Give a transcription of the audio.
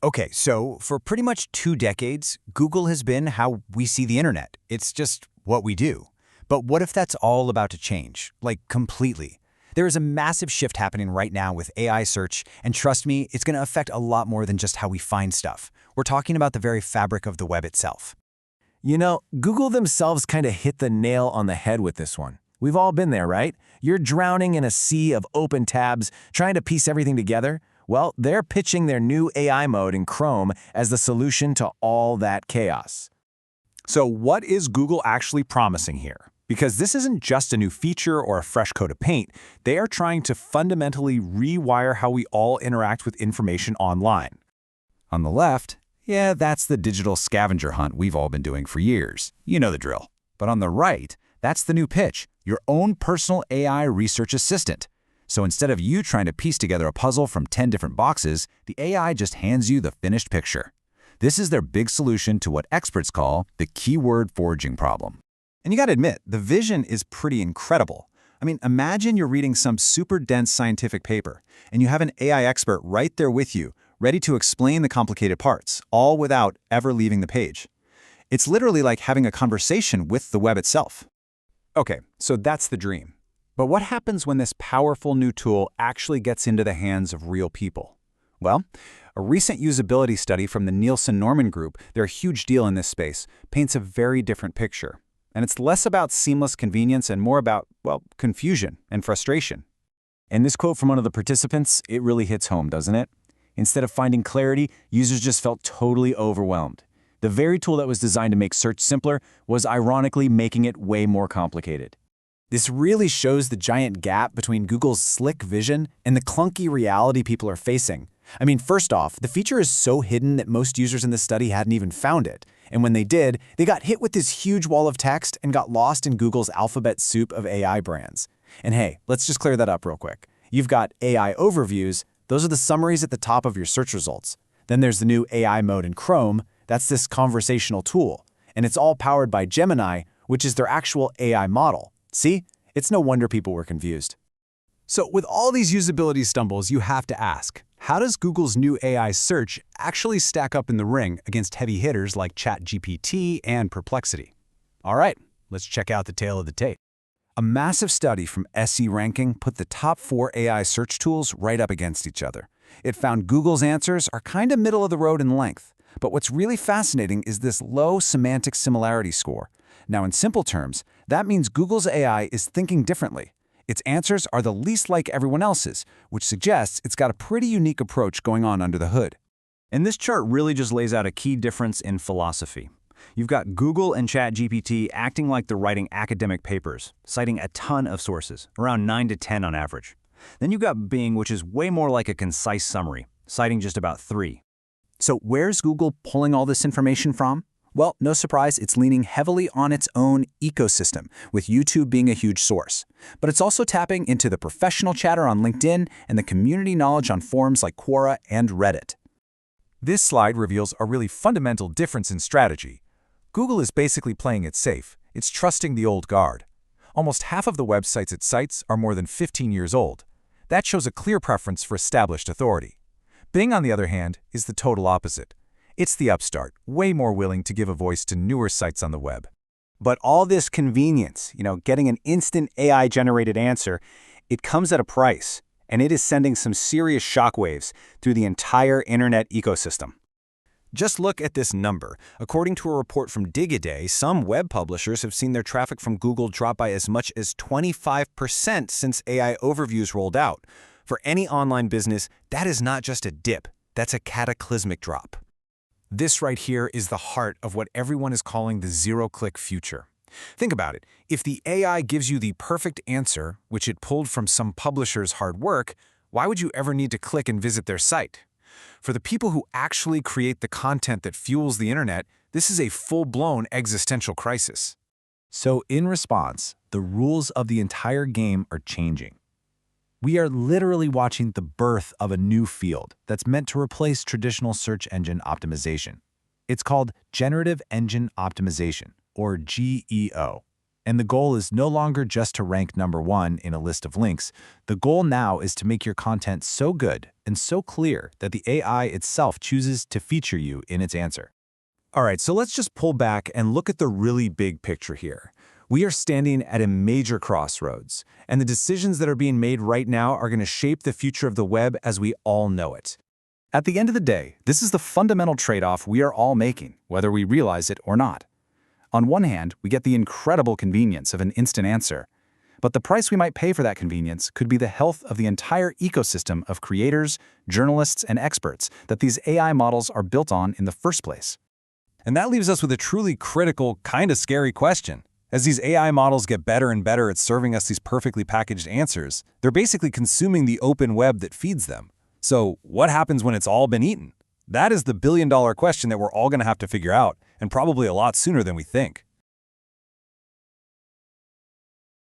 Okay, so for pretty much 2 decades, Google has been how we see the internet. It's just what we do. But what if that's all about to change? Like, completely. There is a massive shift happening right now with AI search, and trust me, it's going to affect a lot more than just how we find stuff. We're talking about the very fabric of the web itself. You know, Google themselves kind of hit the nail on the head with this one. We've all been there, right? You're drowning in a sea of open tabs, trying to piece everything together. Well, they're pitching their new AI mode in Chrome as the solution to all that chaos. So what is Google actually promising here? Because this isn't just a new feature or a fresh coat of paint. They are trying to fundamentally rewire how we all interact with information online. On the left, yeah, that's the digital scavenger hunt we've all been doing for years. You know the drill. But on the right, that's the new pitch, your own personal AI research assistant. So instead of you trying to piece together a puzzle from 10 different boxes, the AI just hands you the finished picture. This is their big solution to what experts call the keyword foraging problem. And you gotta admit, the vision is pretty incredible. I mean, imagine you're reading some super dense scientific paper, and you have an AI expert right there with you, ready to explain the complicated parts, all without ever leaving the page. It's literally like having a conversation with the web itself. Okay, so that's the dream. But what happens when this powerful new tool actually gets into the hands of real people? Well, a recent usability study from the Nielsen-Norman Group, they're a huge deal in this space, paints a very different picture. And it's less about seamless convenience and more about, well, confusion and frustration. And this quote from one of the participants, it really hits home, doesn't it? Instead of finding clarity, users just felt totally overwhelmed. The very tool that was designed to make search simpler was ironically making it way more complicated. This really shows the giant gap between Google's slick vision and the clunky reality people are facing. I mean, first off, the feature is so hidden that most users in the study hadn't even found it. And when they did, they got hit with this huge wall of text and got lost in Google's alphabet soup of AI brands. And hey, let's just clear that up real quick. You've got AI overviews. Those are the summaries at the top of your search results. Then there's the new AI mode in Chrome. That's this conversational tool. And it's all powered by Gemini, which is their actual AI model. See? It's no wonder people were confused. So with all these usability stumbles, you have to ask, how does Google's new AI search actually stack up in the ring against heavy hitters like ChatGPT and Perplexity? All right, let's check out the tale of the tape. A massive study from SE Ranking put the top 4 AI search tools right up against each other. It found Google's answers are kind of middle of the road in length. But what's really fascinating is this low semantic similarity score. Now, in simple terms, that means Google's AI is thinking differently. Its answers are the least like everyone else's, which suggests it's got a pretty unique approach going on under the hood. And this chart really just lays out a key difference in philosophy. You've got Google and ChatGPT acting like they're writing academic papers, citing a ton of sources, around 9 to 10 on average. Then you've got Bing, which is way more like a concise summary, citing just about 3. So where's Google pulling all this information from? Well, no surprise, it's leaning heavily on its own ecosystem, with YouTube being a huge source. But it's also tapping into the professional chatter on LinkedIn and the community knowledge on forums like Quora and Reddit. This slide reveals a really fundamental difference in strategy. Google is basically playing it safe. It's trusting the old guard. Almost half of the websites it cites are more than 15 years old. That shows a clear preference for established authority. Bing, on the other hand, is the total opposite. It's the upstart, way more willing to give a voice to newer sites on the web. But all this convenience, getting an instant AI-generated answer, it comes at a price, and it is sending some serious shockwaves through the entire internet ecosystem. Just look at this number. According to a report from Digiday, some web publishers have seen their traffic from Google drop by as much as 25% since AI overviews rolled out. For any online business, that is not just a dip, that's a cataclysmic drop. This right here is the heart of what everyone is calling the zero-click future. Think about it. If the AI gives you the perfect answer, which it pulled from some publisher's hard work, why would you ever need to click and visit their site? For the people who actually create the content that fuels the internet, this is a full-blown existential crisis. So in response, the rules of the entire game are changing. We are literally watching the birth of a new field that's meant to replace traditional search engine optimization. It's called Generative Engine Optimization, or GEO. And the goal is no longer just to rank #1 in a list of links. The goal now is to make your content so good and so clear that the AI itself chooses to feature you in its answer. All right, so let's just pull back and look at the really big picture here. We are standing at a major crossroads, and the decisions that are being made right now are going to shape the future of the web as we all know it. At the end of the day, this is the fundamental trade-off we are all making, whether we realize it or not. On one hand, we get the incredible convenience of an instant answer, but the price we might pay for that convenience could be the health of the entire ecosystem of creators, journalists, and experts that these AI models are built on in the first place. And that leaves us with a truly critical, kind of scary question. As these AI models get better and better at serving us these perfectly packaged answers, they're basically consuming the open web that feeds them. So what happens when it's all been eaten? That is the billion-dollar question that we're all going to have to figure out, and probably a lot sooner than we think.